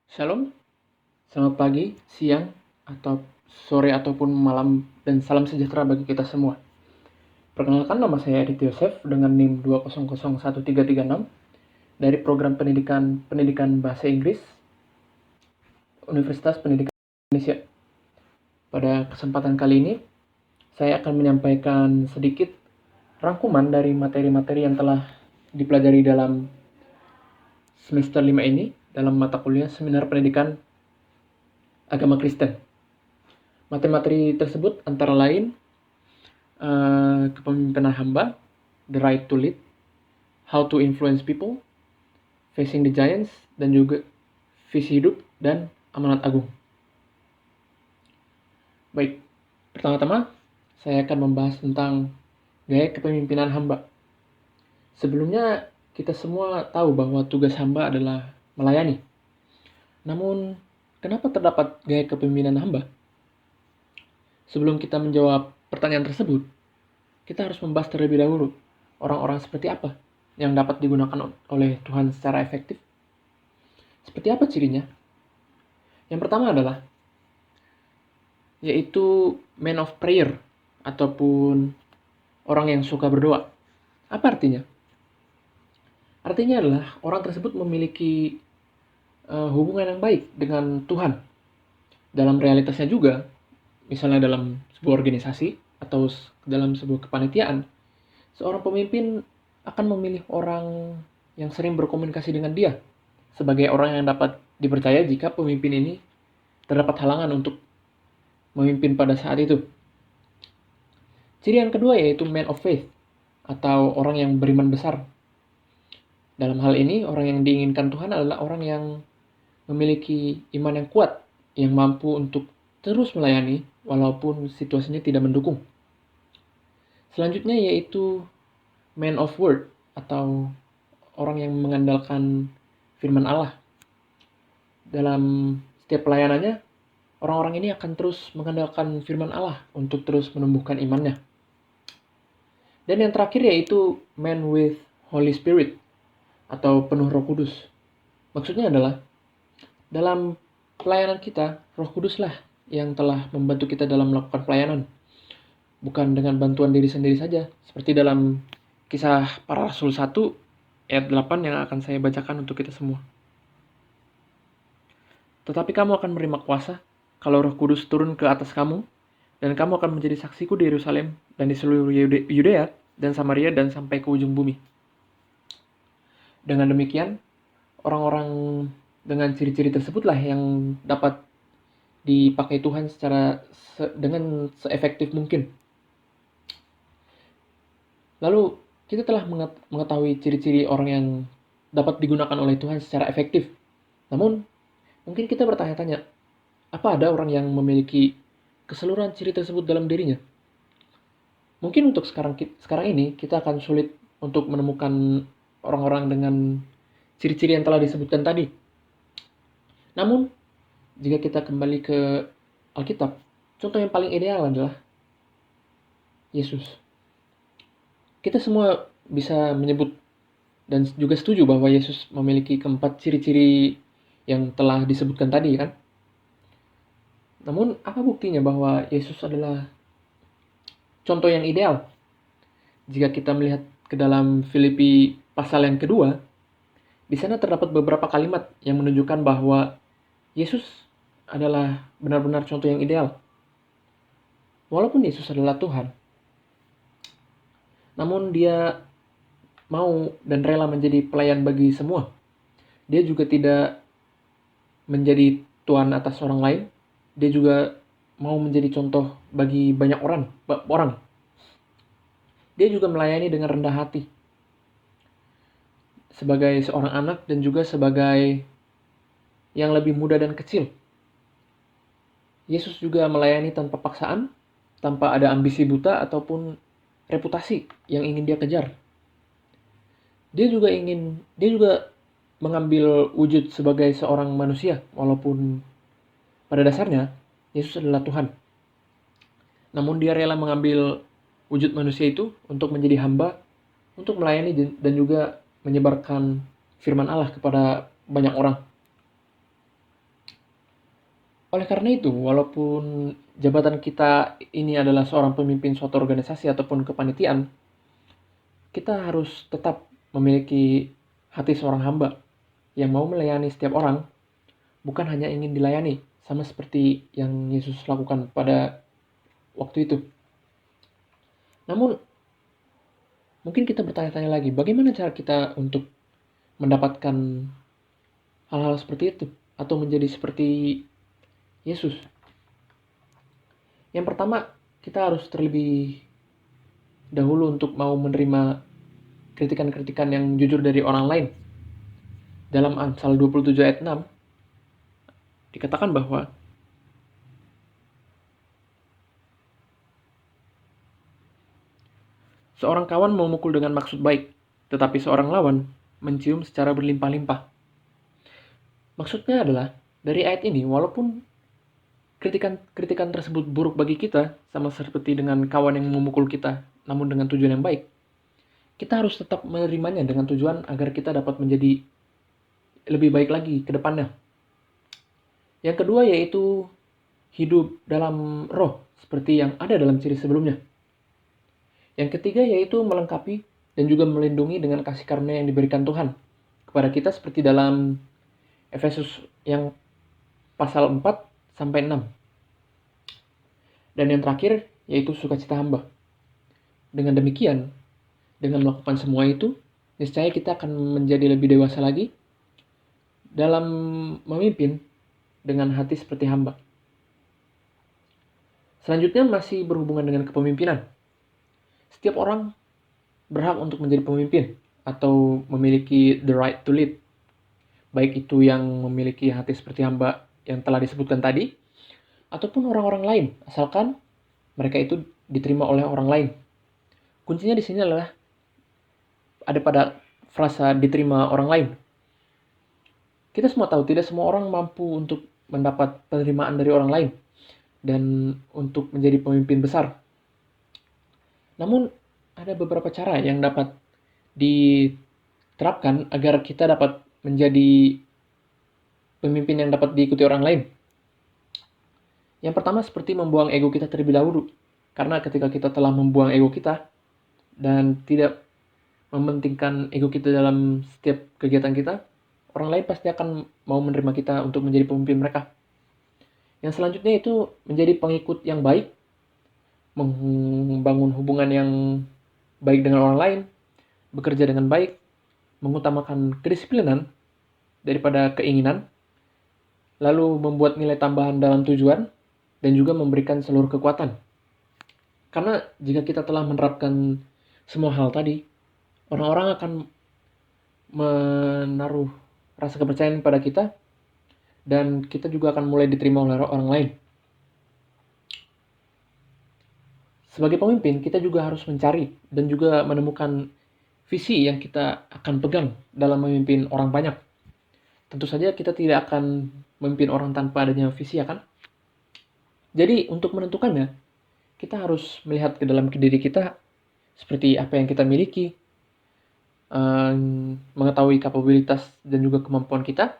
Shalom, selamat pagi, siang, atau sore ataupun malam, dan salam sejahtera bagi kita semua. Perkenalkan, nama saya Adit Yosef dengan NIM 2001336 dari Program Pendidikan Bahasa Inggris Universitas Pendidikan Indonesia. Pada kesempatan kali ini, saya akan menyampaikan sedikit rangkuman dari materi-materi yang telah dipelajari dalam semester 5 ini dalam mata kuliah Seminar Pendidikan Agama Kristen. Materi-materi tersebut antara lain kepemimpinan hamba, the right to lead, how to influence people, facing the giants, dan juga visi hidup dan amanat agung. Baik, pertama-tama saya akan membahas tentang gaya kepemimpinan hamba. Sebelumnya kita semua tahu bahwa tugas hamba adalah melayani. Namun, kenapa terdapat gaya kepemimpinan hamba? Sebelum kita menjawab pertanyaan tersebut, kita harus membahas terlebih dahulu orang-orang seperti apa yang dapat digunakan oleh Tuhan secara efektif. Seperti apa cirinya? Yang pertama adalah yaitu man of prayer ataupun orang yang suka berdoa. Apa artinya? Artinya adalah orang tersebut memiliki hubungan yang baik dengan Tuhan. Dalam realitasnya juga, misalnya dalam sebuah organisasi atau dalam sebuah kepanitiaan, seorang pemimpin akan memilih orang yang sering berkomunikasi dengan dia sebagai orang yang dapat dipercaya jika pemimpin ini terdapat halangan untuk memimpin pada saat itu. Ciri yang kedua yaitu man of faith atau orang yang beriman besar. Dalam hal ini, orang yang diinginkan Tuhan adalah orang yang memiliki iman yang kuat, yang mampu untuk terus melayani walaupun situasinya tidak mendukung. Selanjutnya yaitu man of word atau orang yang mengandalkan firman Allah. Dalam setiap pelayanannya, orang-orang ini akan terus mengandalkan firman Allah untuk terus menumbuhkan imannya. Dan yang terakhir yaitu man with Holy Spirit atau penuh Roh Kudus. Maksudnya adalah dalam pelayanan kita, Roh Kuduslah yang telah membantu kita dalam melakukan pelayanan. Bukan dengan bantuan diri sendiri saja, seperti dalam Kisah Para Rasul 1 ayat 8 yang akan saya bacakan untuk kita semua. Tetapi kamu akan menerima kuasa kalau Roh Kudus turun ke atas kamu, dan kamu akan menjadi saksiku di Yerusalem dan di seluruh Yudea dan Samaria dan sampai ke ujung bumi. Dengan demikian, orang-orang dengan ciri-ciri tersebutlah yang dapat dipakai Tuhan dengan seefektif mungkin. Lalu, kita telah mengetahui ciri-ciri orang yang dapat digunakan oleh Tuhan secara efektif. Namun, mungkin kita bertanya-tanya, apa ada orang yang memiliki keseluruhan ciri tersebut dalam dirinya? Mungkin untuk sekarang ini kita akan sulit untuk menemukan orang-orang dengan ciri-ciri yang telah disebutkan tadi. Namun, jika kita kembali ke Alkitab, contoh yang paling ideal adalah Yesus. Kita semua bisa menyebut dan juga setuju bahwa Yesus memiliki keempat ciri-ciri yang telah disebutkan tadi, kan? Namun, apa buktinya bahwa Yesus adalah contoh yang ideal? Jika kita melihat ke dalam Filipi pasal yang kedua, di sana terdapat beberapa kalimat yang menunjukkan bahwa Yesus adalah benar-benar contoh yang ideal. Walaupun Yesus adalah Tuhan, namun dia mau dan rela menjadi pelayan bagi semua. Dia juga tidak menjadi tuan atas orang lain. Dia juga mau menjadi contoh bagi banyak orang. Dia juga melayani dengan rendah hati sebagai seorang anak dan juga sebagai yang lebih muda dan kecil. Yesus juga melayani tanpa paksaan, tanpa ada ambisi buta ataupun reputasi yang ingin dia kejar. Dia juga mengambil wujud sebagai seorang manusia, walaupun pada dasarnya Yesus adalah Tuhan. Namun dia rela mengambil wujud manusia itu untuk menjadi hamba, untuk melayani dan juga menyebarkan firman Allah kepada banyak orang. Oleh karena itu, walaupun jabatan kita ini adalah seorang pemimpin suatu organisasi ataupun kepanitiaan, kita harus tetap memiliki hati seorang hamba yang mau melayani setiap orang, bukan hanya ingin dilayani, sama seperti yang Yesus lakukan pada waktu itu. Namun, mungkin kita bertanya-tanya lagi, bagaimana cara kita untuk mendapatkan hal-hal seperti itu, atau menjadi seperti Yesus? Yang pertama, kita harus terlebih dahulu untuk mau menerima kritikan-kritikan yang jujur dari orang lain. Dalam Amsal 27 ayat 6, dikatakan bahwa seorang kawan memukul dengan maksud baik, tetapi seorang lawan mencium secara berlimpah-limpah. Maksudnya adalah, dari ayat ini, walaupun kritikan tersebut buruk bagi kita, sama seperti dengan kawan yang memukul kita, namun dengan tujuan yang baik, kita harus tetap menerimanya dengan tujuan agar kita dapat menjadi lebih baik lagi ke depannya. Yang kedua yaitu hidup dalam roh, seperti yang ada dalam ciri sebelumnya. Yang ketiga yaitu melengkapi dan juga melindungi dengan kasih karunia yang diberikan Tuhan kepada kita, seperti dalam Efesus yang pasal 4 sampai 6. Dan yang terakhir yaitu sukacita hamba. Dengan demikian, dengan melakukan semua itu, niscaya kita akan menjadi lebih dewasa lagi dalam memimpin dengan hati seperti hamba. Selanjutnya masih berhubungan dengan kepemimpinan. Setiap orang berhak untuk menjadi pemimpin atau memiliki the right to lead. Baik itu yang memiliki hati seperti hamba yang telah disebutkan tadi, ataupun orang-orang lain, asalkan mereka itu diterima oleh orang lain. Kuncinya di sini adalah ada pada frasa diterima orang lain. Kita semua tahu tidak semua orang mampu untuk mendapat penerimaan dari orang lain dan untuk menjadi pemimpin besar. Namun ada beberapa cara yang dapat diterapkan agar kita dapat menjadi pemimpin yang dapat diikuti orang lain. Yang pertama seperti membuang ego kita terlebih dahulu. Karena ketika kita telah membuang ego kita dan tidak mementingkan ego kita dalam setiap kegiatan kita, orang lain pasti akan mau menerima kita untuk menjadi pemimpin mereka. Yang selanjutnya itu menjadi pengikut yang baik, membangun hubungan yang baik dengan orang lain, bekerja dengan baik, mengutamakan kedisiplinan daripada keinginan, lalu membuat nilai tambahan dalam tujuan, dan juga memberikan seluruh kekuatan. Karena jika kita telah menerapkan semua hal tadi, orang-orang akan menaruh rasa kepercayaan pada kita, dan kita juga akan mulai diterima oleh orang lain. Sebagai pemimpin, kita juga harus mencari dan juga menemukan visi yang kita akan pegang dalam memimpin orang banyak. Tentu saja kita tidak akan memimpin orang tanpa adanya visi, ya kan? Jadi untuk menentukannya, kita harus melihat ke dalam diri kita seperti apa yang kita miliki, mengetahui kapabilitas dan juga kemampuan kita,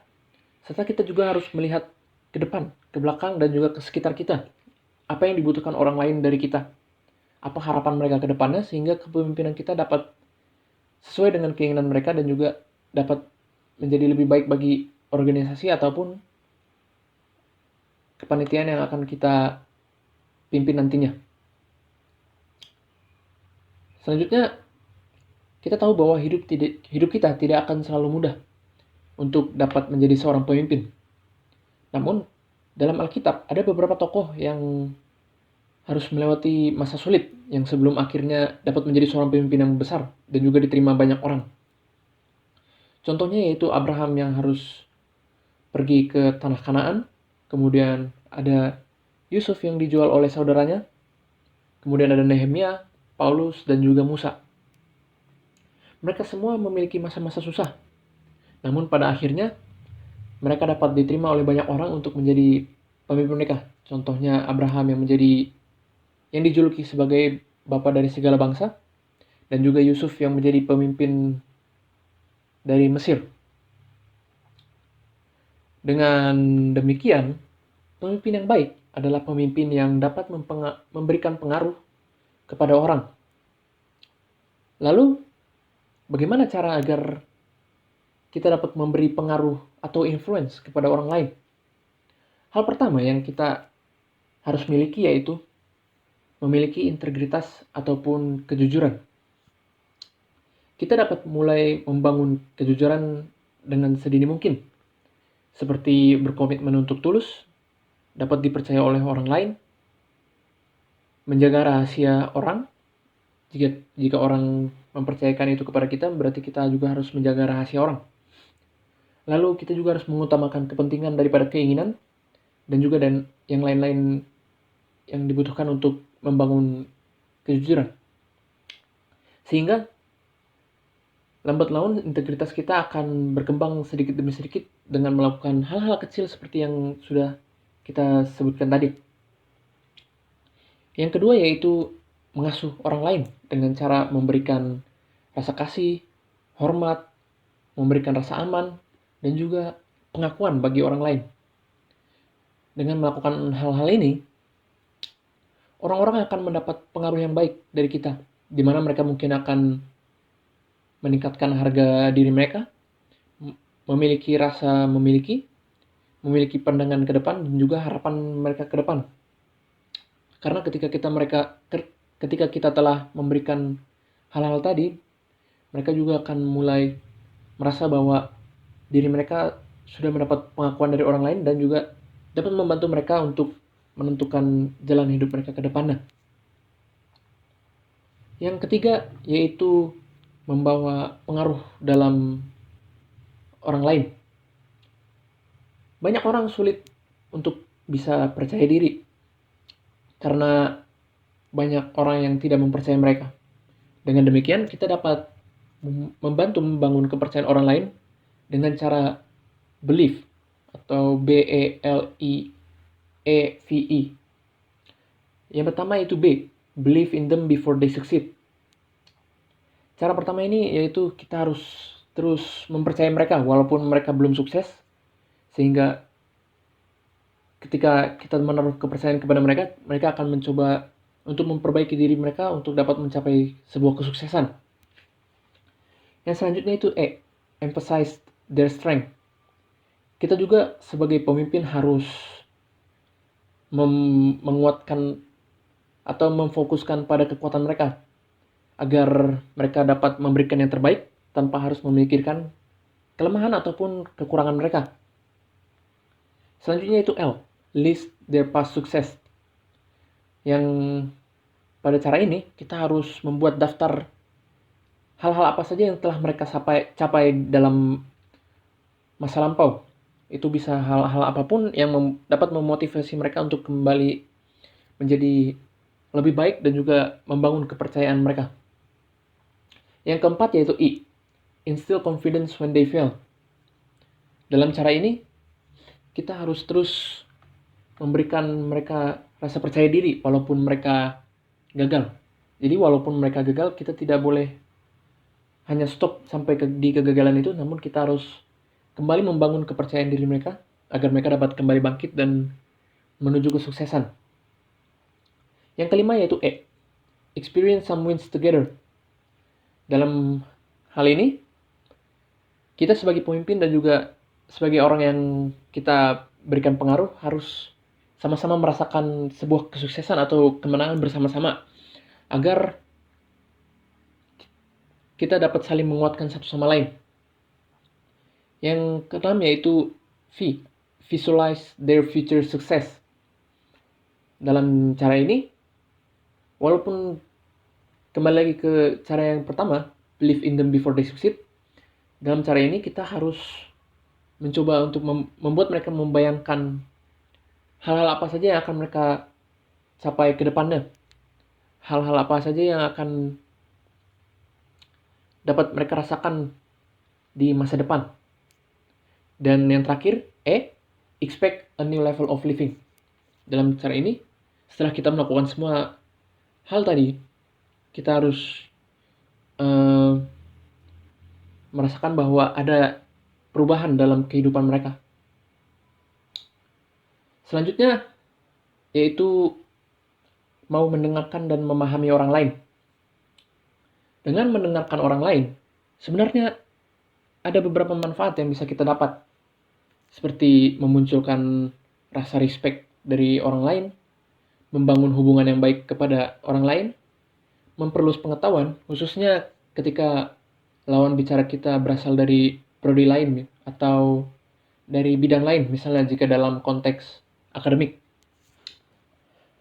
serta kita juga harus melihat ke depan, ke belakang, dan juga ke sekitar kita. Apa yang dibutuhkan orang lain dari kita, apa harapan mereka ke depannya, sehingga kepemimpinan kita dapat sesuai dengan keinginan mereka dan juga dapat menjadi lebih baik bagi organisasi ataupun kepanitiaan yang akan kita pimpin nantinya. Selanjutnya, kita tahu bahwa hidup kita tidak akan selalu mudah untuk dapat menjadi seorang pemimpin. Namun, dalam Alkitab ada beberapa tokoh yang harus melewati masa sulit yang sebelum akhirnya dapat menjadi seorang pemimpin yang besar dan juga diterima banyak orang. Contohnya yaitu Abraham yang harus pergi ke tanah Kanaan, kemudian ada Yusuf yang dijual oleh saudaranya, kemudian ada Nehemia, Paulus, dan juga Musa. Mereka semua memiliki masa-masa susah, namun pada akhirnya mereka dapat diterima oleh banyak orang untuk menjadi pemimpin mereka. Contohnya Abraham yang dijuluki sebagai bapa dari segala bangsa, dan juga Yusuf yang menjadi pemimpin dari Mesir. Dengan demikian, Pemimpin yang baik adalah pemimpin yang dapat memberikan pengaruh kepada orang. Lalu, bagaimana cara agar kita dapat memberi pengaruh atau influence kepada orang lain? Hal pertama yang kita harus miliki yaitu memiliki integritas ataupun kejujuran. Kita dapat mulai membangun kejujuran dengan sedini mungkin, seperti berkomitmen untuk tulus, dapat dipercaya oleh orang lain, menjaga rahasia orang. Jika orang mempercayakan itu kepada kita, berarti kita juga harus menjaga rahasia orang. Lalu kita juga harus mengutamakan kepentingan daripada keinginan, dan juga yang lain-lain yang dibutuhkan untuk membangun kejujuran. Sehingga lambat laun integritas kita akan berkembang sedikit demi sedikit dengan melakukan hal-hal kecil seperti yang sudah kita sebutkan tadi. Yang kedua yaitu mengasuh orang lain dengan cara memberikan rasa kasih, hormat, memberikan rasa aman, dan juga pengakuan bagi orang lain. Dengan melakukan hal-hal ini, orang-orang akan mendapat pengaruh yang baik dari kita, di mana mereka mungkin akan meningkatkan harga diri mereka, memiliki rasa memiliki pandangan ke depan, dan juga harapan mereka ke depan. Karena ketika kita telah memberikan hal-hal tadi, mereka juga akan mulai merasa bahwa diri mereka sudah mendapat pengakuan dari orang lain dan juga dapat membantu mereka untuk menentukan jalan hidup mereka ke depannya. Yang ketiga yaitu membawa pengaruh dalam orang lain. Banyak orang sulit untuk bisa percaya diri karena banyak orang yang tidak mempercayai mereka. Dengan demikian, kita dapat membantu membangun kepercayaan orang lain dengan cara believe atau BELIEVE. Yang pertama itu B, believe in them before they succeed. Cara pertama ini yaitu kita harus terus mempercayai mereka walaupun mereka belum sukses, sehingga ketika kita menaruh kepercayaan kepada mereka, mereka akan mencoba untuk memperbaiki diri mereka untuk dapat mencapai sebuah kesuksesan. Yang selanjutnya itu E, emphasize their strength. Kita juga sebagai pemimpin harus menguatkan atau memfokuskan pada kekuatan mereka, agar mereka dapat memberikan yang terbaik tanpa harus memikirkan kelemahan ataupun kekurangan mereka. Selanjutnya itu L, list their past success. Yang pada cara ini kita harus membuat daftar hal-hal apa saja yang telah mereka capai dalam masa lampau. Itu bisa hal-hal apapun yang dapat memotivasi mereka untuk kembali menjadi lebih baik dan juga membangun kepercayaan mereka. Yang keempat yaitu I, instill confidence when they fail. Dalam cara ini, kita harus terus memberikan mereka rasa percaya diri walaupun mereka gagal. Jadi walaupun mereka gagal, kita tidak boleh hanya stop sampai di kegagalan itu, namun kita harus kembali membangun kepercayaan diri mereka agar mereka dapat kembali bangkit dan menuju kesuksesan. Yang kelima yaitu E, experience some wins together. Dalam hal ini, kita sebagai pemimpin dan juga sebagai orang yang kita berikan pengaruh harus sama-sama merasakan sebuah kesuksesan atau kemenangan bersama-sama agar kita dapat saling menguatkan satu sama lain. Yang keenam yaitu V, visualize their future success. Dalam cara ini, walaupun kembali lagi ke cara yang pertama, believe in them before they succeed, dalam cara ini kita harus mencoba untuk membuat mereka membayangkan hal-hal apa saja yang akan mereka capai ke depannya. Hal-hal apa saja yang akan dapat mereka rasakan di masa depan. Dan yang terakhir, E, expect a new level of living. Dalam cara ini, setelah kita melakukan semua hal tadi, kita harus merasakan bahwa ada perubahan dalam kehidupan mereka. Selanjutnya yaitu mau mendengarkan dan memahami orang lain. Dengan mendengarkan orang lain, sebenarnya ada beberapa manfaat yang bisa kita dapat, seperti memunculkan rasa respect dari orang lain, membangun hubungan yang baik kepada orang lain, memperluas pengetahuan, khususnya ketika lawan bicara kita berasal dari prodi lain atau dari bidang lain, misalnya jika dalam konteks akademik.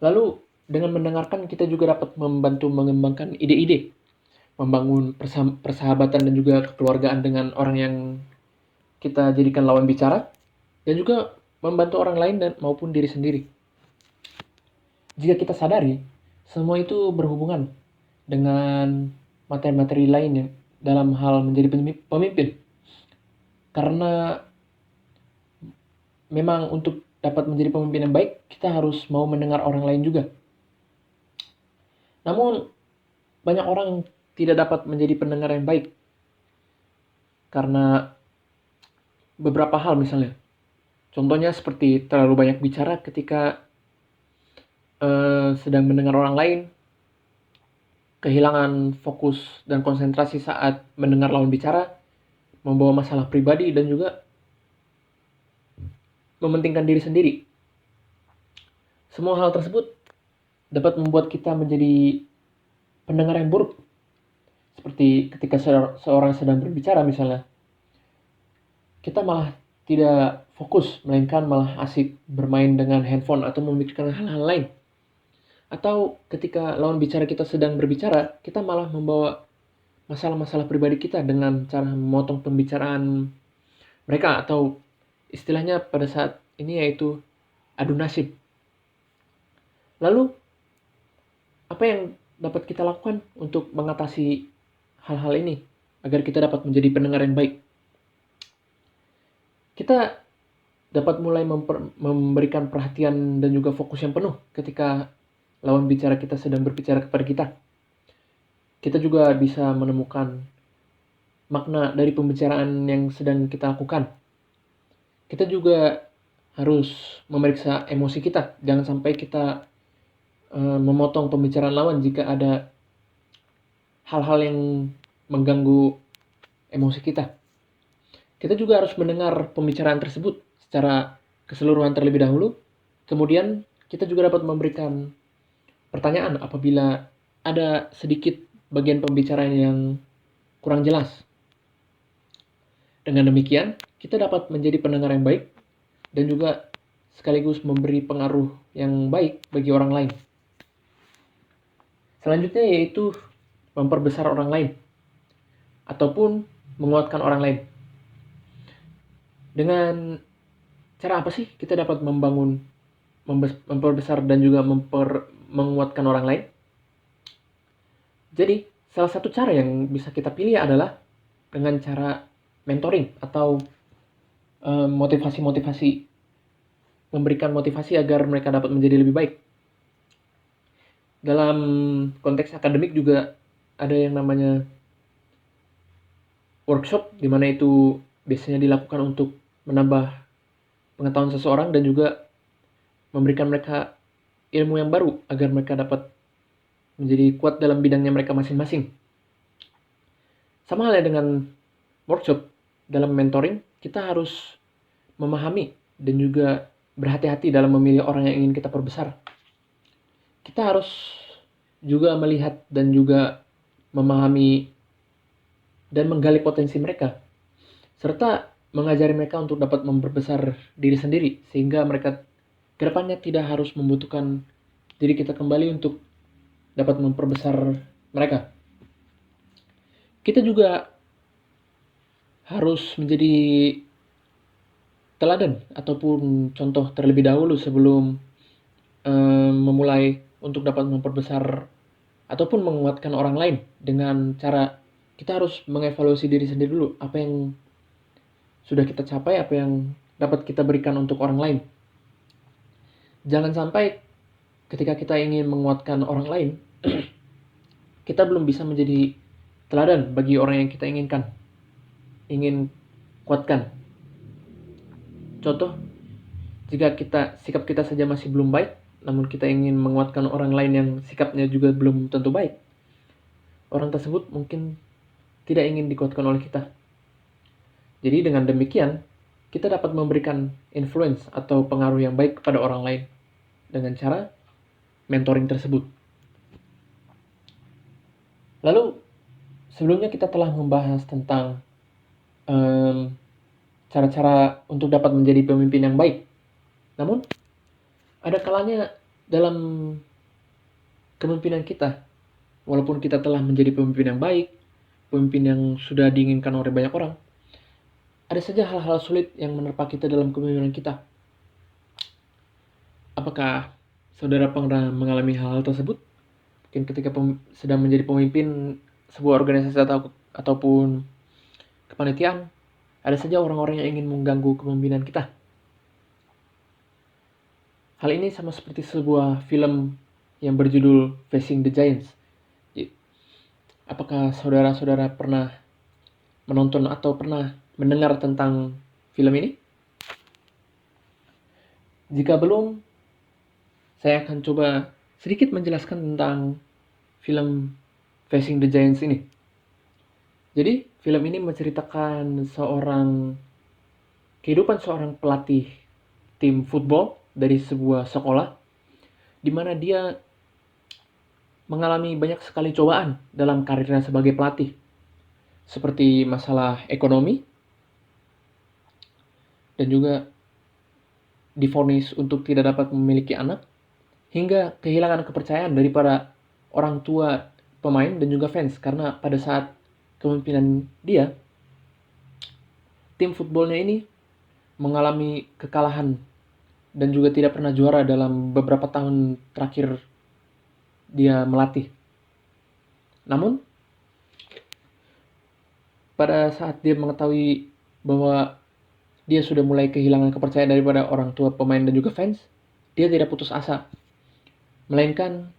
Lalu dengan mendengarkan kita juga dapat membantu mengembangkan ide-ide, membangun persahabatan dan juga kekeluargaan dengan orang yang kita jadikan lawan bicara, dan juga membantu orang lain dan maupun diri sendiri. Jika kita sadari, semua itu berhubungan dengan materi-materi lainnya dalam hal menjadi pemimpin. Karena memang untuk dapat menjadi pemimpin yang baik, kita harus mau mendengar orang lain juga. Namun, banyak orang tidak dapat menjadi pendengar yang baik karena beberapa hal misalnya. Contohnya seperti terlalu banyak bicara ketika sedang mendengar orang lain, kehilangan fokus dan konsentrasi saat mendengar lawan bicara, membawa masalah pribadi dan juga mementingkan diri sendiri. Semua hal tersebut dapat membuat kita menjadi pendengar yang buruk. Seperti ketika seorang sedang berbicara misalnya, kita malah tidak fokus, melainkan malah asik bermain dengan handphone atau memikirkan hal-hal lain. Atau ketika lawan bicara kita sedang berbicara, kita malah membawa masalah-masalah pribadi kita dengan cara memotong pembicaraan mereka, atau istilahnya pada saat ini yaitu adu nasib. Lalu, apa yang dapat kita lakukan untuk mengatasi hal-hal ini agar kita dapat menjadi pendengar yang baik? Kita dapat mulai memberikan perhatian dan juga fokus yang penuh ketika lawan bicara kita sedang berbicara kepada kita. Kita juga bisa menemukan makna dari pembicaraan yang sedang kita lakukan. Kita juga harus memeriksa emosi kita. Jangan sampai kita memotong pembicaraan lawan jika ada hal-hal yang mengganggu emosi kita. Kita juga harus mendengar pembicaraan tersebut secara keseluruhan terlebih dahulu. Kemudian kita juga dapat memberikan pertanyaan apabila ada sedikit bagian pembicaraan yang kurang jelas. Dengan demikian, kita dapat menjadi pendengar yang baik dan juga sekaligus memberi pengaruh yang baik bagi orang lain. Selanjutnya yaitu memperbesar orang lain ataupun menguatkan orang lain. Dengan cara apa sih kita dapat memperbesar dan juga menguatkan orang lain? Jadi, salah satu cara yang bisa kita pilih adalah dengan cara mentoring atau motivasi-motivasi, memberikan motivasi agar mereka dapat menjadi lebih baik. Dalam konteks akademik juga ada yang namanya workshop, di mana itu biasanya dilakukan untuk menambah pengetahuan seseorang dan juga memberikan mereka ilmu yang baru agar mereka dapat menjadi kuat dalam bidangnya mereka masing-masing. Sama halnya dengan workshop, dalam mentoring kita harus memahami dan juga berhati-hati dalam memilih orang yang ingin kita perbesar. Kita harus juga melihat dan juga memahami dan menggali potensi mereka, serta mengajari mereka untuk dapat memperbesar diri sendiri, sehingga mereka kedepannya tidak harus membutuhkan diri kita kembali untuk dapat memperbesar mereka. Kita juga harus menjadi teladan ataupun contoh terlebih dahulu sebelum memulai untuk dapat memperbesar ataupun menguatkan orang lain. Dengan cara kita harus mengevaluasi diri sendiri dulu, apa yang sudah kita capai, apa yang dapat kita berikan untuk orang lain. Jangan sampai ketika kita ingin menguatkan orang lain, kita belum bisa menjadi teladan bagi orang yang kita ingin kuatkan. Contoh, Jika sikap kita saja masih belum baik, namun kita ingin menguatkan orang lain yang sikapnya juga belum tentu baik, orang tersebut mungkin tidak ingin dikuatkan oleh kita. Jadi dengan demikian, kita dapat memberikan influence atau pengaruh yang baik kepada orang lain dengan cara mentoring tersebut. Lalu, sebelumnya kita telah membahas tentang cara-cara untuk dapat menjadi pemimpin yang baik. Namun, ada kalanya dalam kepemimpinan kita, walaupun kita telah menjadi pemimpin yang baik, pemimpin yang sudah diinginkan oleh banyak orang, ada saja hal-hal sulit yang menerpa kita dalam kepemimpinan kita. Apakah saudara pernah mengalami hal-hal tersebut? Mungkin ketika sedang menjadi pemimpin sebuah organisasi ataupun kepanitiaan, ada saja orang-orang yang ingin mengganggu kepemimpinan kita. Hal ini sama seperti sebuah film yang berjudul Facing the Giants. Apakah saudara-saudara pernah menonton atau pernah mendengar tentang film ini? Jika belum, saya akan coba sedikit menjelaskan tentang film Facing the Giants ini. Jadi, film ini menceritakan kehidupan seorang pelatih tim football dari sebuah sekolah, di mana dia mengalami banyak sekali cobaan dalam karirnya sebagai pelatih, seperti masalah ekonomi, dan juga divonis untuk tidak dapat memiliki anak, hingga kehilangan kepercayaan daripada orang tua pemain dan juga fans, karena pada saat kepemimpinan dia, tim footballnya ini mengalami kekalahan dan juga tidak pernah juara dalam beberapa tahun terakhir dia melatih. Namun, pada saat dia mengetahui bahwa dia sudah mulai kehilangan kepercayaan daripada orang tua pemain dan juga fans, dia tidak putus asa. Melainkan,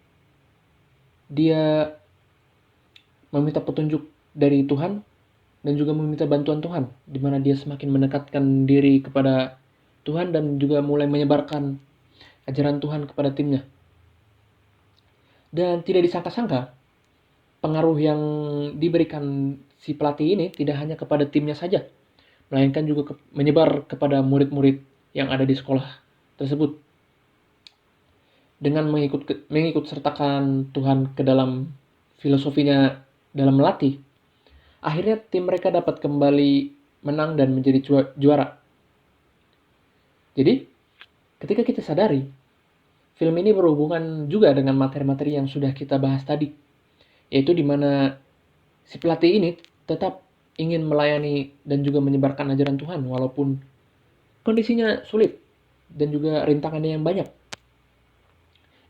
dia meminta petunjuk dari Tuhan dan juga meminta bantuan Tuhan, di mana dia semakin mendekatkan diri kepada Tuhan dan juga mulai menyebarkan ajaran Tuhan kepada timnya. Dan tidak disangka-sangka, pengaruh yang diberikan si pelatih ini tidak hanya kepada timnya saja, melainkan juga menyebar kepada murid-murid yang ada di sekolah tersebut. Dengan mengikut sertakan Tuhan ke dalam filosofinya dalam melatih, akhirnya tim mereka dapat kembali menang dan menjadi juara. Jadi, ketika kita sadari, film ini berhubungan juga dengan materi-materi yang sudah kita bahas tadi, yaitu di mana si pelatih ini tetap ingin melayani dan juga menyebarkan ajaran Tuhan walaupun kondisinya sulit dan juga rintangannya yang banyak.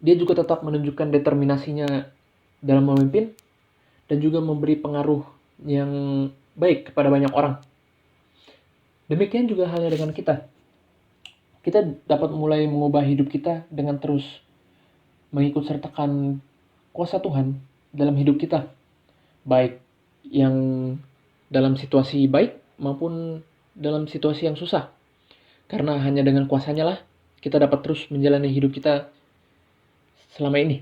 Dia juga tetap menunjukkan determinasinya dalam memimpin dan juga memberi pengaruh yang baik kepada banyak orang. Demikian juga halnya dengan kita. Kita dapat mulai mengubah hidup kita dengan terus mengikut sertakan kuasa Tuhan dalam hidup kita, baik yang dalam situasi baik maupun dalam situasi yang susah. Karena hanya dengan kuasanya lah kita dapat terus menjalani hidup kita selama ini.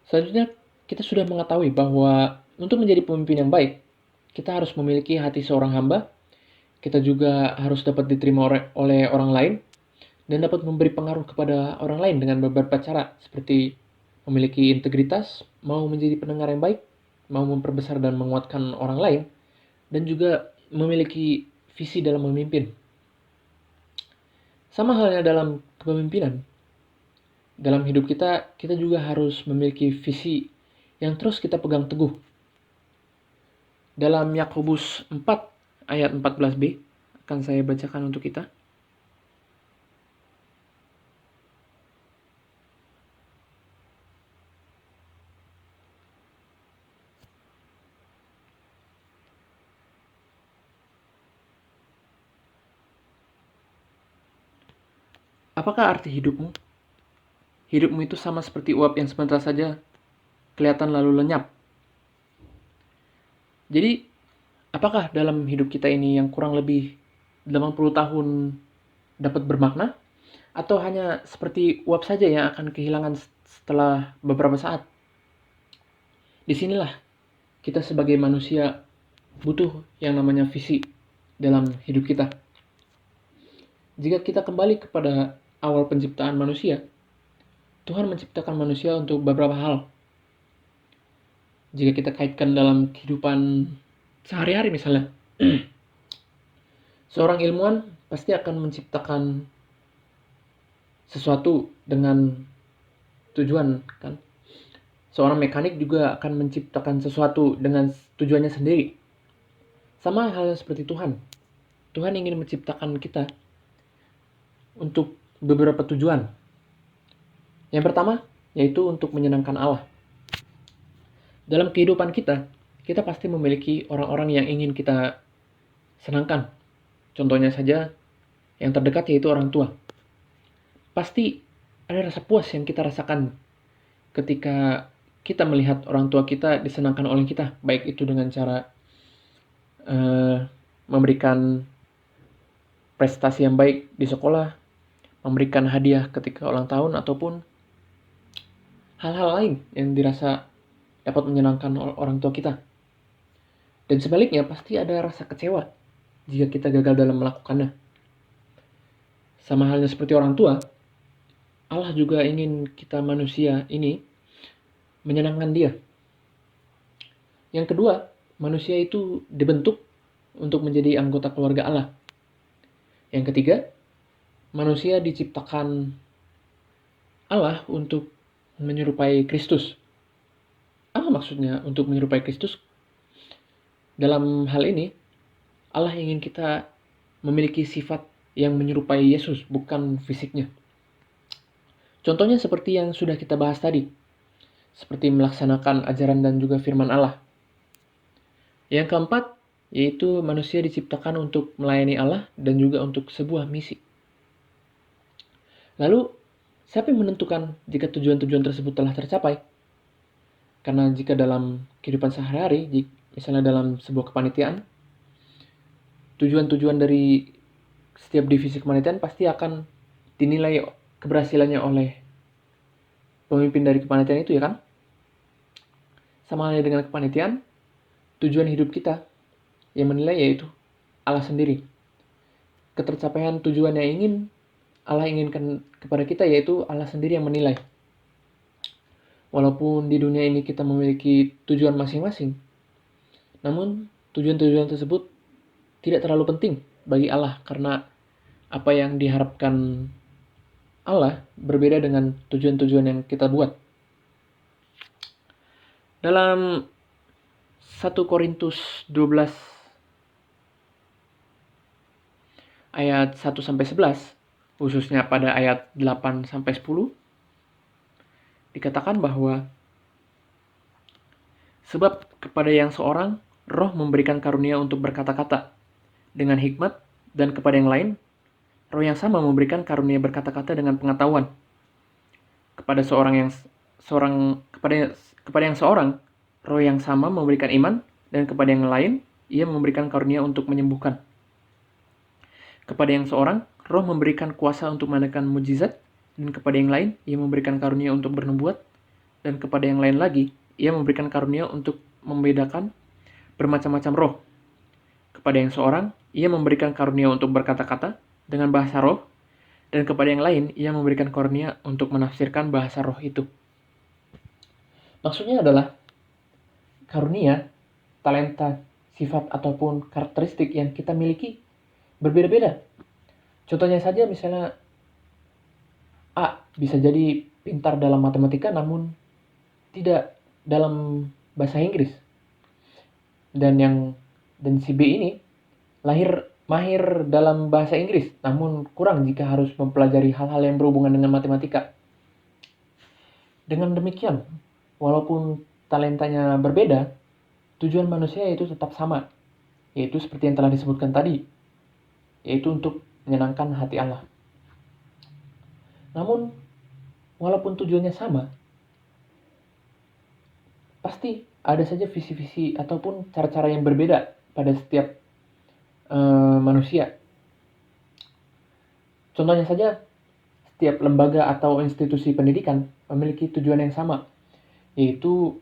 Selanjutnya, kita sudah mengetahui bahwa untuk menjadi pemimpin yang baik, kita harus memiliki hati seorang hamba, kita juga harus dapat diterima oleh orang lain, dan dapat memberi pengaruh kepada orang lain dengan beberapa cara, seperti memiliki integritas, mau menjadi pendengar yang baik, mau memperbesar dan menguatkan orang lain, dan juga memiliki visi dalam memimpin. Sama halnya dalam kepemimpinan. Dalam hidup kita, kita juga harus memiliki visi yang terus kita pegang teguh. Dalam Yakobus 4 ayat 14b, akan saya bacakan untuk kita. Apakah arti hidupmu? Hidupmu itu sama seperti uap yang sebentar saja kelihatan lalu lenyap. Jadi, apakah dalam hidup kita ini yang kurang lebih 80 tahun dapat bermakna, atau hanya seperti uap saja yang akan kehilangan setelah beberapa saat. Disinilah kita sebagai manusia butuh yang namanya visi dalam hidup kita. Jika kita kembali kepada awal penciptaan manusia, Tuhan menciptakan manusia untuk beberapa hal. Jika kita kaitkan dalam kehidupan sehari-hari misalnya, seorang ilmuwan pasti akan menciptakan sesuatu dengan tujuan, kan? Seorang mekanik juga akan menciptakan sesuatu dengan tujuannya sendiri. Sama halnya seperti Tuhan. Tuhan ingin menciptakan kita untuk beberapa tujuan. Yang pertama, yaitu untuk menyenangkan Allah. Dalam kehidupan kita, kita pasti memiliki orang-orang yang ingin kita senangkan. Contohnya saja, yang terdekat yaitu orang tua. Pasti ada rasa puas yang kita rasakan ketika kita melihat orang tua kita disenangkan oleh kita, baik itu dengan cara memberikan prestasi yang baik di sekolah, memberikan hadiah ketika ulang tahun, ataupun hal-hal lain yang dirasa dapat menyenangkan orang tua kita. Dan sebaliknya, pasti ada rasa kecewa jika kita gagal dalam melakukannya. Sama halnya seperti orang tua, Allah juga ingin kita manusia ini menyenangkan Dia. Yang kedua, manusia itu dibentuk untuk menjadi anggota keluarga Allah. Yang ketiga, manusia diciptakan Allah untuk menyerupai Kristus. Apa maksudnya untuk menyerupai Kristus? Dalam hal ini, Allah ingin kita memiliki sifat yang menyerupai Yesus, bukan fisiknya. Contohnya seperti yang sudah kita bahas tadi, seperti melaksanakan ajaran dan juga firman Allah. Yang keempat, yaitu manusia diciptakan untuk melayani Allah dan juga untuk sebuah misi. Lalu, siapa yang menentukan jika tujuan-tujuan tersebut telah tercapai? Karena jika dalam kehidupan sehari-hari, misalnya dalam sebuah kepanitiaan, tujuan-tujuan dari setiap divisi kepanitiaan pasti akan dinilai keberhasilannya oleh pemimpin dari kepanitiaan itu, ya kan? Sama halnya dengan kepanitiaan, tujuan hidup kita yang menilai yaitu Allah sendiri. Ketercapaian tujuan yang ingin Allah inginkan kepada kita yaitu Allah sendiri yang menilai. Walaupun di dunia ini kita memiliki tujuan masing-masing, namun tujuan-tujuan tersebut tidak terlalu penting bagi Allah karena apa yang diharapkan Allah berbeda dengan tujuan-tujuan yang kita buat. Dalam 1 Korintus 12 ayat 1-11, khususnya pada ayat 8-10, dikatakan bahwa sebab kepada yang seorang Roh memberikan karunia untuk berkata-kata dengan hikmat, dan kepada yang lain Roh yang sama memberikan karunia berkata-kata dengan pengetahuan. Kepada yang seorang Roh yang sama memberikan iman, dan kepada yang lain Ia memberikan karunia untuk menyembuhkan. Kepada yang seorang Roh memberikan kuasa untuk mengadakan mujizat, dan kepada yang lain Ia memberikan karunia untuk bernubuat, dan kepada yang lain lagi Ia memberikan karunia untuk membedakan bermacam-macam roh. Kepada yang seorang Ia memberikan karunia untuk berkata-kata dengan bahasa roh, dan kepada yang lain Ia memberikan karunia untuk menafsirkan bahasa roh itu. Maksudnya adalah karunia, talenta, sifat ataupun karakteristik yang kita miliki berbeda-beda. Contohnya saja misalnya A bisa jadi pintar dalam matematika namun tidak dalam bahasa Inggris. Dan si B ini mahir dalam bahasa Inggris, namun kurang jika harus mempelajari hal-hal yang berhubungan dengan matematika. Dengan demikian, walaupun talentanya berbeda, tujuan manusia itu tetap sama, yaitu seperti yang telah disebutkan tadi, yaitu untuk menyenangkan hati Allah. Namun, walaupun tujuannya sama, pasti ada saja visi-visi ataupun cara-cara yang berbeda pada setiap manusia. Contohnya saja, setiap lembaga atau institusi pendidikan memiliki tujuan yang sama, yaitu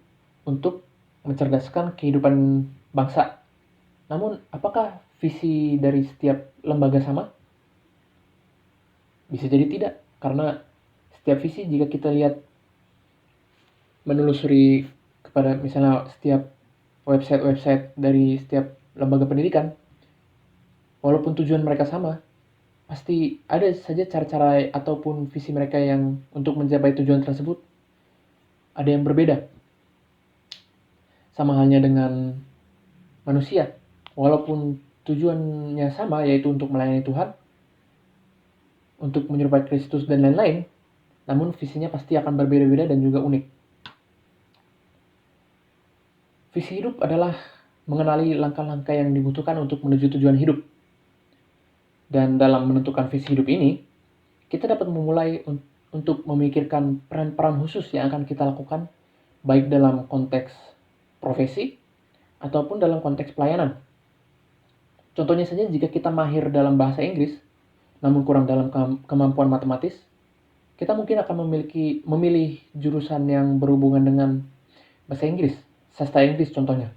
untuk mencerdaskan kehidupan bangsa. Namun, apakah visi dari setiap lembaga sama? Bisa jadi tidak, karena setiap visi jika kita lihat menelusuri kepada misalnya setiap website-website dari setiap lembaga pendidikan, walaupun tujuan mereka sama, pasti ada saja cara-cara ataupun visi mereka yang untuk mencapai tujuan tersebut ada yang berbeda. Sama halnya dengan manusia, walaupun tujuannya sama yaitu untuk melayani Tuhan, untuk menyerupai Kristus dan lain-lain, namun visinya pasti akan berbeda-beda dan juga unik. Visi hidup adalah mengenali langkah-langkah yang dibutuhkan untuk menuju tujuan hidup. Dan dalam menentukan visi hidup ini, kita dapat memulai untuk memikirkan peran-peran khusus yang akan kita lakukan, baik dalam konteks profesi ataupun dalam konteks pelayanan. Contohnya saja jika kita mahir dalam bahasa Inggris, namun kurang dalam kemampuan matematis, kita mungkin akan memilih jurusan yang berhubungan dengan bahasa Inggris, sastra Inggris contohnya.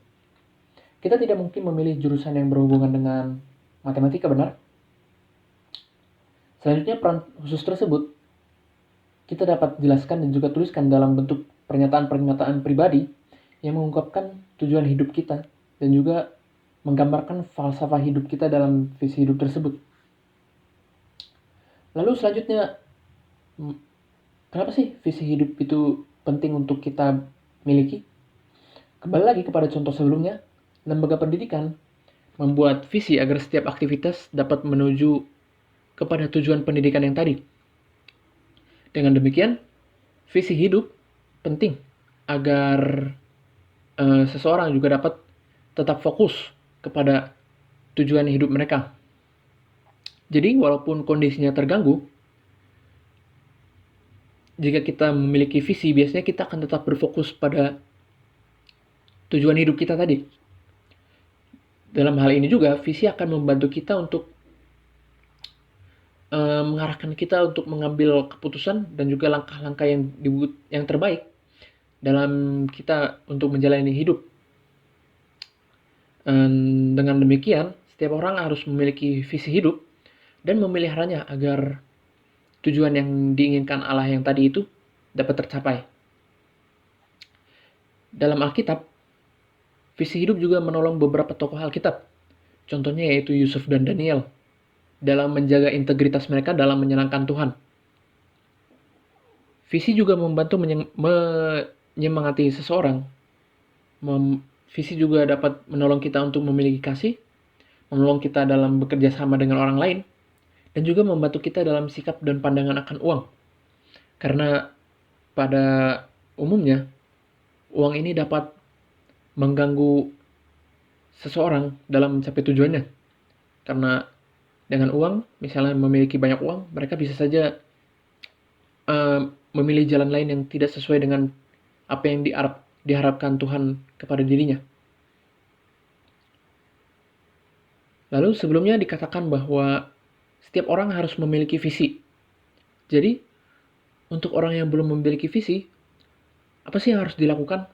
Kita tidak mungkin memilih jurusan yang berhubungan dengan matematika, benar? Selanjutnya, peran khusus tersebut kita dapat jelaskan dan juga tuliskan dalam bentuk pernyataan-pernyataan pribadi yang mengungkapkan tujuan hidup kita dan juga menggambarkan falsafah hidup kita dalam visi hidup tersebut. Lalu selanjutnya, kenapa sih visi hidup itu penting untuk kita miliki? Kembali lagi kepada contoh sebelumnya, lembaga pendidikan membuat visi agar setiap aktivitas dapat menuju kepada tujuan pendidikan yang tadi. Dengan demikian, visi hidup penting agar seseorang juga dapat tetap fokus kepada tujuan hidup mereka. Jadi, walaupun kondisinya terganggu, jika kita memiliki visi, biasanya kita akan tetap berfokus pada tujuan hidup kita tadi. Dalam hal ini juga, visi akan membantu kita untuk mengarahkan kita untuk mengambil keputusan dan juga langkah-langkah yang terbaik dalam kita untuk menjalani hidup. Dengan demikian, setiap orang harus memiliki visi hidup dan memeliharanya agar tujuan yang diinginkan Allah yang tadi itu dapat tercapai. Dalam Alkitab, visi hidup juga menolong beberapa tokoh Alkitab. Contohnya yaitu Yusuf dan Daniel dalam menjaga integritas mereka dalam menyenangkan Tuhan. Visi juga membantu menyemangati seseorang. Visi juga dapat menolong kita untuk memiliki kasih, menolong kita dalam bekerja sama dengan orang lain, dan juga membantu kita dalam sikap dan pandangan akan uang. Karena pada umumnya, uang ini dapat mengganggu seseorang dalam mencapai tujuannya. Karena dengan uang, misalnya memiliki banyak uang, mereka bisa saja memilih jalan lain yang tidak sesuai dengan apa yang diharapkan Tuhan kepada dirinya. Lalu sebelumnya dikatakan bahwa setiap orang harus memiliki visi. Jadi, untuk orang yang belum memiliki visi, apa sih yang harus dilakukan?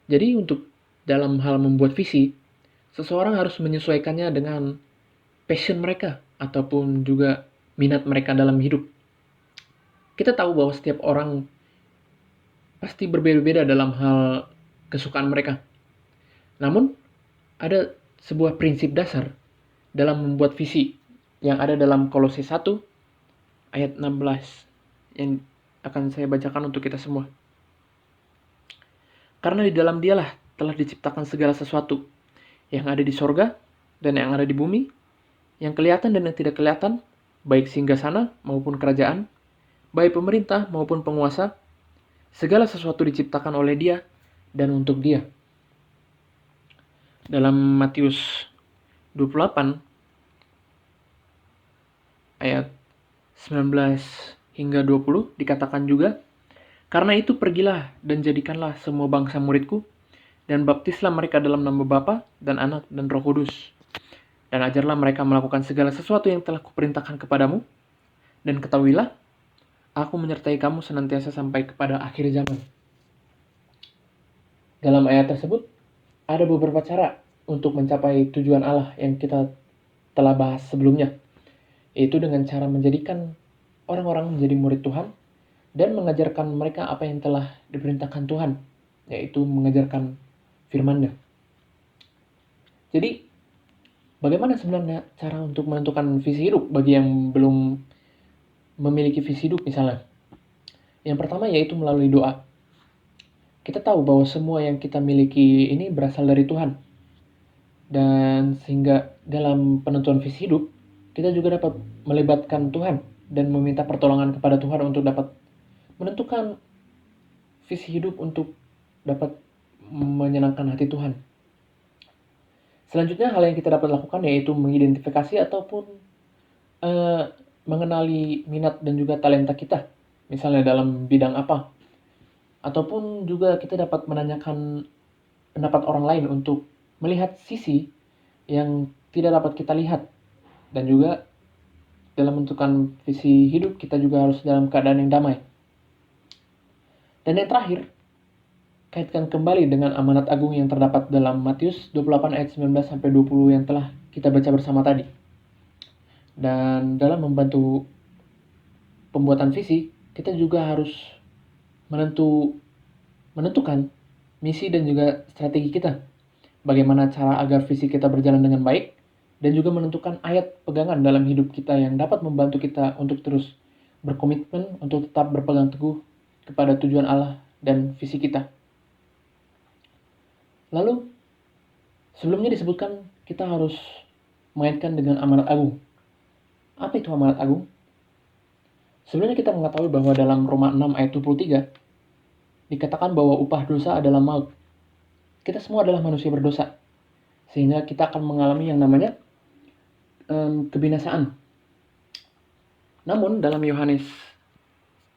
Jadi, untuk dalam hal membuat visi, seseorang harus menyesuaikannya dengan passion mereka ataupun juga minat mereka dalam hidup. Kita tahu bahwa setiap orang pasti berbeda-beda dalam hal kesukaan mereka. Namun, ada sebuah prinsip dasar dalam membuat visi yang ada dalam Kolose 1 ayat 16 yang akan saya bacakan untuk kita semua. Karena di dalam Dialah telah diciptakan segala sesuatu yang ada di sorga dan yang ada di bumi, yang kelihatan dan yang tidak kelihatan, baik singgasana maupun kerajaan, baik pemerintah maupun penguasa, segala sesuatu diciptakan oleh Dia dan untuk Dia. Dalam Matius 28 ayat 19 hingga 20 dikatakan juga, karena itu pergilah dan jadikanlah semua bangsa muridku, dan baptislah mereka dalam nama Bapa dan Anak dan Roh Kudus, dan ajarlah mereka melakukan segala sesuatu yang telah kuperintahkan kepadamu, dan ketahuilah, aku menyertai kamu senantiasa sampai kepada akhir zaman. Dalam ayat tersebut, ada beberapa cara untuk mencapai tujuan Allah yang kita telah bahas sebelumnya, yaitu dengan cara menjadikan orang-orang menjadi murid Tuhan dan mengajarkan mereka apa yang telah diperintahkan Tuhan, yaitu mengajarkan firman-Nya. Jadi, bagaimana sebenarnya cara untuk menentukan visi hidup bagi yang belum memiliki visi hidup misalnya? Yang pertama yaitu melalui doa. Kita tahu bahwa semua yang kita miliki ini berasal dari Tuhan. Dan sehingga dalam penentuan visi hidup, kita juga dapat melibatkan Tuhan dan meminta pertolongan kepada Tuhan untuk dapat menentukan visi hidup untuk dapat menyenangkan hati Tuhan. Selanjutnya hal yang kita dapat lakukan yaitu mengidentifikasi ataupun mengenali minat dan juga talenta kita. Misalnya dalam bidang apa. Ataupun juga kita dapat menanyakan pendapat orang lain untuk melihat sisi yang tidak dapat kita lihat. Dan juga dalam menentukan visi hidup kita juga harus dalam keadaan yang damai. Dan yang terakhir, kaitkan kembali dengan amanat agung yang terdapat dalam Matius 28 ayat 19 sampai 20 yang telah kita baca bersama tadi. Dan dalam membantu pembuatan visi, kita juga harus menentukan misi dan juga strategi kita. Bagaimana cara agar visi kita berjalan dengan baik, dan juga menentukan ayat pegangan dalam hidup kita yang dapat membantu kita untuk terus berkomitmen untuk tetap berpegang teguh kepada tujuan Allah dan visi kita. Lalu, sebelumnya disebutkan kita harus mengaitkan dengan amanat agung. Apa itu amanat agung? Sebenarnya kita mengetahui bahwa dalam Roma 6 ayat 23 dikatakan bahwa upah dosa adalah maut. Kita semua adalah manusia berdosa, sehingga kita akan mengalami yang namanya kebinasaan. Namun dalam Yohanes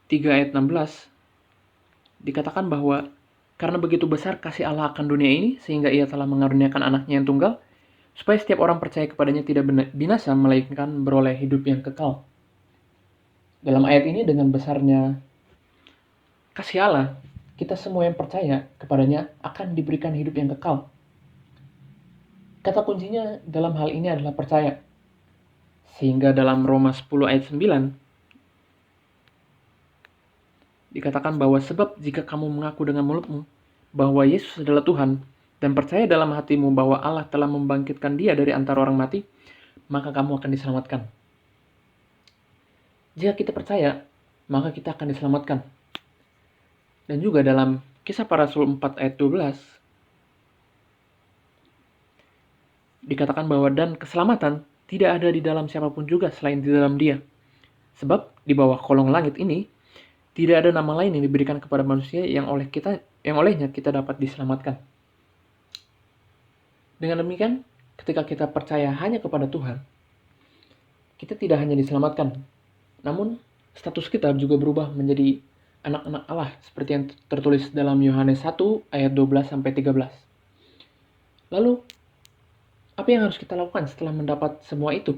3 ayat 16 dikatakan bahwa karena begitu besar kasih Allah akan dunia ini sehingga ia telah mengaruniakan anaknya yang tunggal supaya setiap orang percaya kepadanya tidak binasa melainkan beroleh hidup yang kekal. Dalam ayat ini dengan besarnya kasih Allah, kita semua yang percaya kepadanya akan diberikan hidup yang kekal. Kata kuncinya dalam hal ini adalah percaya. Sehingga dalam Roma 10 ayat 9 dikatakan bahwa sebab jika kamu mengaku dengan mulutmu bahwa Yesus adalah Tuhan dan percaya dalam hatimu bahwa Allah telah membangkitkan dia dari antara orang mati, maka kamu akan diselamatkan. Jika kita percaya, maka kita akan diselamatkan. Dan juga dalam Kisah Para Rasul 4 ayat 12 dikatakan bahwa dan keselamatan tidak ada di dalam siapapun juga selain di dalam Dia. Sebab di bawah kolong langit ini tidak ada nama lain yang diberikan kepada manusia yang olehnya kita dapat diselamatkan. Dengan demikian, ketika kita percaya hanya kepada Tuhan, kita tidak hanya diselamatkan, namun status kita juga berubah menjadi anak-anak Allah seperti yang tertulis dalam Yohanes 1 ayat 12 sampai 13. Lalu, apa yang harus kita lakukan setelah mendapat semua itu?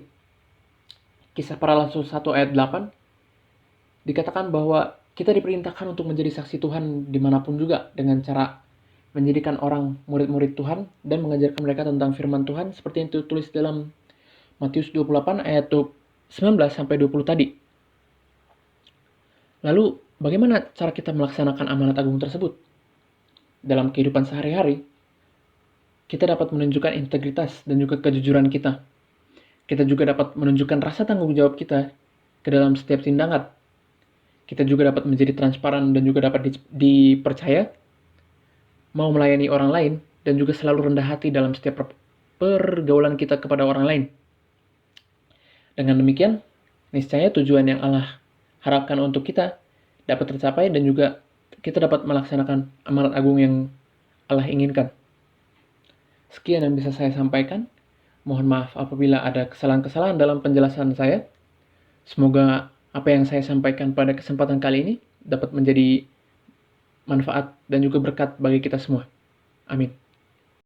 Kisah Para Rasul 1 ayat 8 dikatakan bahwa kita diperintahkan untuk menjadi saksi Tuhan dimanapun juga dengan cara menjadikan orang murid-murid Tuhan dan mengajarkan mereka tentang firman Tuhan seperti yang tertulis dalam Matius 28 ayat 19 sampai 20 tadi. Lalu, bagaimana cara kita melaksanakan amanat agung tersebut? Dalam kehidupan sehari-hari, kita dapat menunjukkan integritas dan juga kejujuran kita. Kita juga dapat menunjukkan rasa tanggung jawab kita ke dalam setiap tindakan. Kita juga dapat menjadi transparan dan juga dapat dipercaya, mau melayani orang lain, dan juga selalu rendah hati dalam setiap pergaulan kita kepada orang lain. Dengan demikian, niscaya tujuan yang Allah harapkan untuk kita dapat tercapai dan juga kita dapat melaksanakan amanat agung yang Allah inginkan. Sekian yang bisa saya sampaikan. Mohon maaf apabila ada kesalahan-kesalahan dalam penjelasan saya. Semoga apa yang saya sampaikan pada kesempatan kali ini dapat menjadi manfaat dan juga berkat bagi kita semua. Amin.